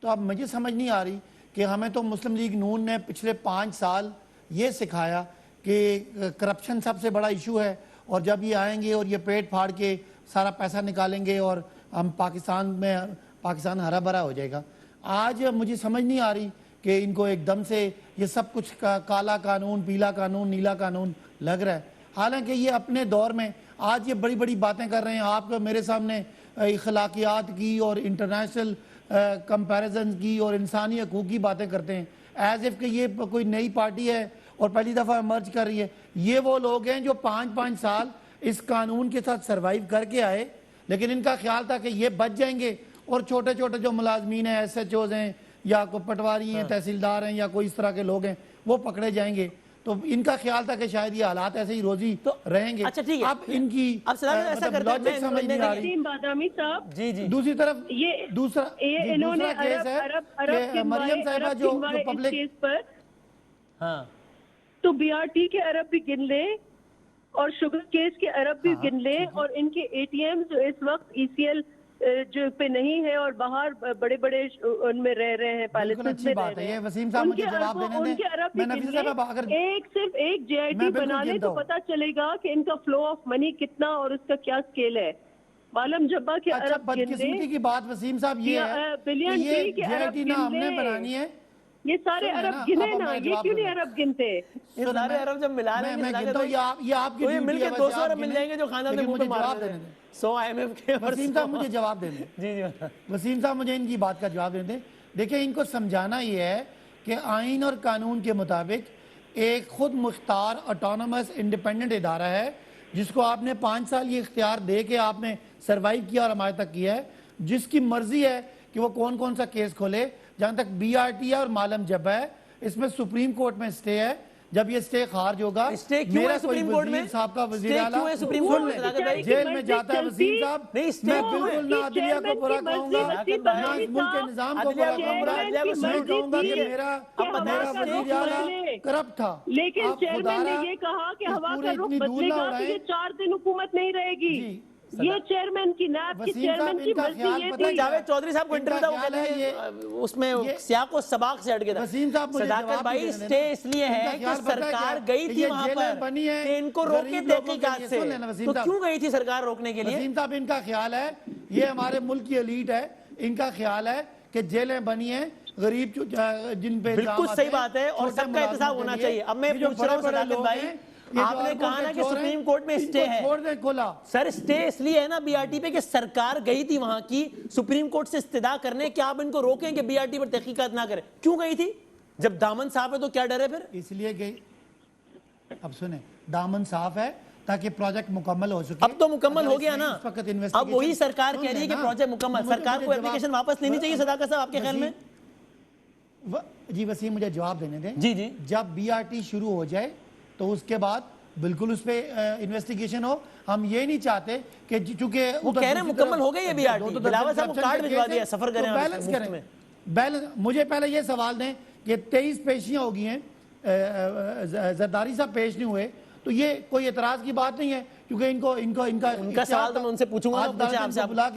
تو اب مجھے سمجھ نہیں آ رہی کہ ہمیں تو مسلم لیگ نون نے پچھلے 5 سال یہ سکھایا کہ کرپشن سب سے بڑا ایشو ہے، اور جب یہ آئیں گے اور یہ پیٹ پھاڑ کے سارا پیسہ نکالیں گے اور ہم پاکستان ہرا بھرا ہو جائے گا. آج مجھے سمجھ نہیں آ رہی کہ ان کو ایک دم سے یہ سب کچھ کالا قانون، پیلا قانون، نیلا قانون لگ رہا ہے، حالانکہ یہ اپنے دور میں آج یہ بڑی بڑی باتیں کر رہے ہیں. آپ میرے سامنے اخلاقیات کی اور انٹرنیشنل کمپیریزن کی اور انسانی حقوق کی باتیں کرتے ہیں، ایز اف کہ یہ کوئی نئی پارٹی ہے اور پہلی دفعہ ایمرج کر رہی ہے. یہ وہ لوگ ہیں جو 5 سال اس قانون کے ساتھ سروائیو کر کے آئے، لیکن ان کا خیال تھا کہ یہ بچ جائیں گے اور چھوٹے چھوٹے جو ملازمین ہیں، ایس ایچ اوز ہیں یا کوئی پٹواری ہیں، تحصیلدار ہیں یا کوئی اس طرح کے لوگ ہیں، وہ پکڑے جائیں گے. تو ان کا خیال تھا کہ شاید یہ حالات ایسے ہی روزی رہیں گے. اب ان کی لاجک سمجھ نہیں آ رہی. بادامی صاحب جی دوسری طرف دوسرا کیس ہے کہ مریم صاحبہ جو پبلک پر ہاں تو بی آر ٹی کے ارب بھی گن لیں اور شوگر کیس کے ارب بھی گن لیں، اور ان کے اے ٹی ایم جو اس وقت ای سی ایل جو پہ نہیں ہے اور باہر بڑے بڑے ان میں رہ رہے ہیں، پیلسز میں رہ رہے ہیں، وسیم صاحب مجھے جواب دینے دیں. ان کے ارب بھی گن لیں. صرف ایک جے آئی ٹی بنا لیں تو پتہ چلے گا کہ ان کا فلو آف منی کتنا اور اس کا کیا سکیل ہے. معلوم جبا کے ارب گن لیں. بدقسمتی کی بات وسیم صاحب یہ ہے کہ یہ جے آئی ٹی نہ ہم نے بنانی ہے. یہ سارے عرب گنے نا، یہ کیوں نہیں عرب گنتے؟ یہ سارے عرب جب ملا لیں میں گنتا ہوں یہ آپ کی مل کے 200 عرب مل جائیں گے جو خاندان میں منہ پہ مار دیں. 100 آئی ایم ایف کے. وسیم صاحب مجھے جواب دیں دیں. جی جی وسیم صاحب مجھے ان کی بات کا جواب دیں دیں. دیکھیں ان کو سمجھانا یہ ہے کہ آئین اور قانون کے مطابق ایک خود مختار آٹونومس انڈیپینڈنٹ ادارہ ہے جس کو آپ نے 5 سال یہ اختیار دے کے آپ نے سروائیو کیا اور ہمارے تک کیا ہے، جس کی مرضی ہے کہ وہ کون سا کیس کھولے. جہاں تک بی آر ٹی ہے اور معلم جب ہے، اس میں سپریم کورٹ میں سٹے ہے. جب یہ سٹے خارج ہوگا میرا کوئی وزیر صاحب کا وزیر اعلیٰ جیل میں جاتا ہے وسیم صاحب، میں بالکل نہ عدلیہ کو برا کہوں گا نہ اس ملک کے نظام کو برا کہوں گا. میں کہوں گا کہ میرا وزیر اعلیٰ کرپٹ تھا. لیکن چیئرمین نے یہ کہا کہ ہوا کا رخ بدلے گا کہ یہ 4 دن حکومت نہیں رہے گی. یہ چیئرمین کی نیب کی چیئرمین کی مرضی یہ تھی. جاوید چودھری صاحب کو انٹرویو تھا، وہ کہتے ہیں اس میں سیاق و سباق سے ہٹ گیا تھا. صداقت بھائی سٹے اس لیے ہے کہ سرکار گئی تھی وہاں پر کہ ان کو روکے تحقیقات سے. تو کیوں گئی تھی سرکار روکنے کے لیے؟ وسیم صاحب ان کا خیال ہے، یہ ہمارے ملک کی ایلیٹ ہے، ان کا خیال ہے کہ جیلیں بنی ہیں غریب جن پہ بالکل صحیح بات ہے اور سب کا احتساب ہونا چاہیے. اب میں پوچھ رہا ہوں صداقت بھائی، آپ نے کہا نا کہ سپریم کورٹ میں سٹے ہے. سر سٹے اس لیے ہے نا بی آر ٹی پہ کہ سرکار گئی تھی وہاں کی سپریم کورٹ سے استدعا کرنے کہ آپ ان کو روکیں کہ بی آر ٹی پر تحقیقات نہ کریں. کیوں گئی تھی؟ جب دامن صاف ہے تو کیا ڈر ہے پھر؟ اس لیے گئی. اب سنیں، دامن صاف ہے تاکہ پروجیکٹ مکمل ہو سکے. اب تو مکمل ہو گیا نا. اب وہی سرکار کہہ رہی ہے کہ پروجیکٹ مکمل. سرکار کو اپلیکیشن واپس لینی چاہیے صداقت صاحب آپ کے خیال میں؟ جی وسیم مجھے جواب دینے دیں. جی جی. جب بی آر ٹی شروع ہو جائے تو اس کے بعد بالکل اس پہ انویسٹیگیشن ہو. ہم یہ نہیں چاہتے کہ چونکہ وہ کہہ رہے ہیں مکمل ہو گئی ہے بی آر ٹی. بلاول صاحب کو کارڈ بھجوا دیا سفر کریں بیلنس کریں. مجھے پہلے یہ سوال دیں کہ 23 پیشیاں ہو گئی ہیں، زرداری صاحب پیش نہیں ہوئے، تو یہ کوئی اعتراض کی بات نہیں ہے کیونکہ ان کا سوال تو میں ان سے پوچھوں گا.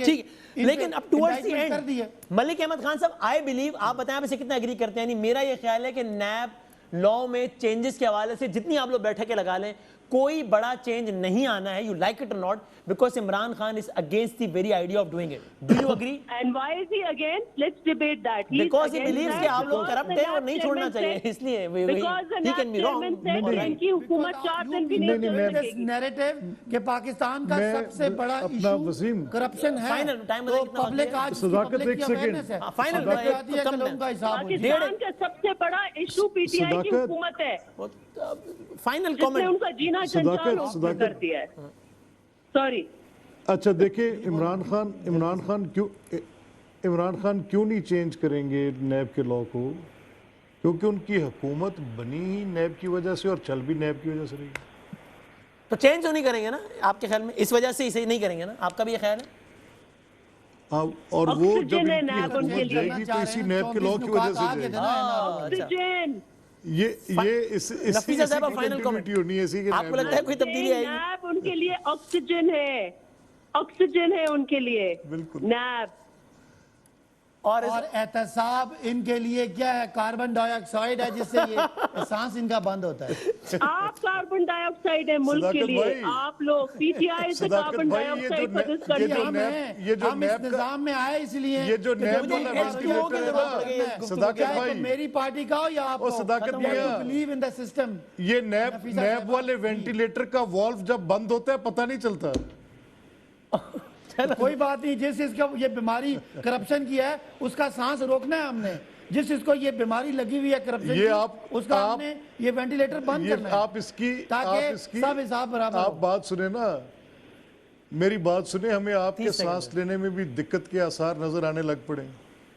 ٹھیک ہے، لیکن اب towards the end Malik Ahmad Khan صاحب آئی بلیو، آپ بتائیں آپ اسے کتنا ایگری کرتے ہیں؟ میرا یہ خیال ہے کہ نیب لاء میں چینجز کے حوالے سے جتنی آپ لوگ بیٹھکیں لگا لیں کوئی بڑا چینج نہیں آنا ہے. You like it or not, because Imran Khan is against the very idea of doing it. Do you agree? And why is he against? Let's debate that. He's because he against believes that کہ آپ لوگ because کرپٹ the ہیں اور نہیں NAB چھوڑنا chairman چاہیے, said- اس لیے Because the he NAB can be wrong. chairman said Alright. ان کی حکومت 4 دن بھی نہیں چل سکے گی. نیریٹو کہ پاکستان کا میں سب سے بڑا اپنا ایشو وسیم کرپشن ہے, Final, time تو کتنا پبلک باقی ہے؟ آج اس کی صداقت public ایک کی سیکنڈ. awareness ہے. Final, صداقت ایک آتی ہے تو کہ کم لوگوں کا حساب ہو جائے. پاکستان کا سب سے بڑا ایشو پی ٹی آئی کی صداقت- حکومت ہے فائنل جس نے ان کامنٹ. کا جینا جنجال صداقت- کر دیا ہے. سوری. اچھا دیکھیں عمران خان کیوں نہیں چینج کریں گے نیب کے لاء کو؟ کیونکہ ان کی حکومت بنی ہی نیب کی وجہ سے اور چل بھی نیب کی وجہ سے رہی. تو چینج تو نہیں کریں گے نا آپ کے خیال میں, اس وجہ سے اسے نہیں کریں گے نا, آپ کا بھی یہ خیال ہے؟ اور وہ جب آکسیجن ہے ان کی نیب ان کے حکومت لیے. جائے گی تو اسی نیب کے لاء کی وجہ سے جائے گی. آکسیجن. یہ نفیسہ صاحبہ فائنل کامنٹ. ہونی ہے اسی کے آپ کو لگتا ہے کوئی تبدیلی آئے گی؟ نیب ان کے لیے آکسیجن ہے, آکسیجن ہے ان کے لیے. بالکل. نیب اور اور احتساب ان کے لیے کیا ہے؟ کاربن ڈائی آکسائڈ ہے جس سے یہ سانس ان کا بند ہوتا ہے. آپ کاربن ڈائی آکسائڈ ہے ملک کے صداقت لیے, بھائی. آپ لوگ پی ٹی آئی سے صداقت کاربن ڈائی بھائی, یہ آکسائڈ جو پردوش کر یہ رہے جو ہیں. نیب- یہ جو ہم اس نیب کا- نظام میں آئے اس لیے یہ جو کہ نیب مجھے والا ایک وینٹیلیٹر ہے نا, صداقت چاہے بھائی, کوئی میری پارٹی کا ہو یا آپ اور صداقت بھیا, بلیو ان دا سسٹم. یہ نفیسہ نیب صاحبہ. والے وینٹیلیٹر کا والو جب بند ہوتا ہے پتہ نہیں چلتا. کوئی بات نہیں, جس اس کا یہ بیماری کرپشن کی ہے اس کا سانس روکنا ہے ہم نے. جس اس کو یہ بیماری لگی ہوئی ہے کرپشن یہ کی, آپ- اس کا ہم آپ- نے یہ وینٹیلیٹر بند کرنا یہ ہے آپ اس کی تاکہ سب حساب برابر آپ ہو. بات سنیں نا, میری بات سنیں, ہمیں آپ کے 30 سیکنڈ سانس لینے میں بھی دقت کے آثار نظر آنے لگ پڑے.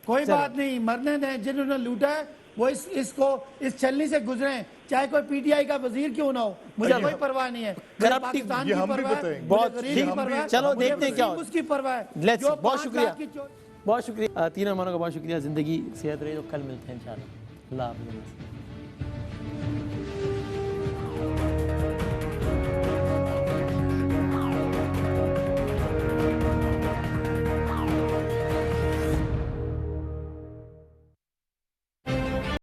کوئی بات نہیں, مرنے دیں. جنہوں نے لوٹا ہے وہ اس چھلنی سے گزریں, چاہے کوئی پی ٹی آئی کا وزیر کیوں نہ ہو, مجھے کوئی پرواہ نہیں ہے. مجھے پاکستان یہ کی ہم بھی پرواہ ہے, بتائیں گے. بہت مجھے غریب ٹھیک. کی پرواہ ہے, چلو مجھے دیکھتے ہیں کیا وسیم اس کی پرواہ ہے. Let's جو see. بہت 5 شکریہ. لاکھ کی چوری- بہت شکریہ تینوں مہمانوں کا, بہت شکریہ. زندگی صحت رہی تو کل ملتے ہیں انشاءاللہ. اللہ حافظ.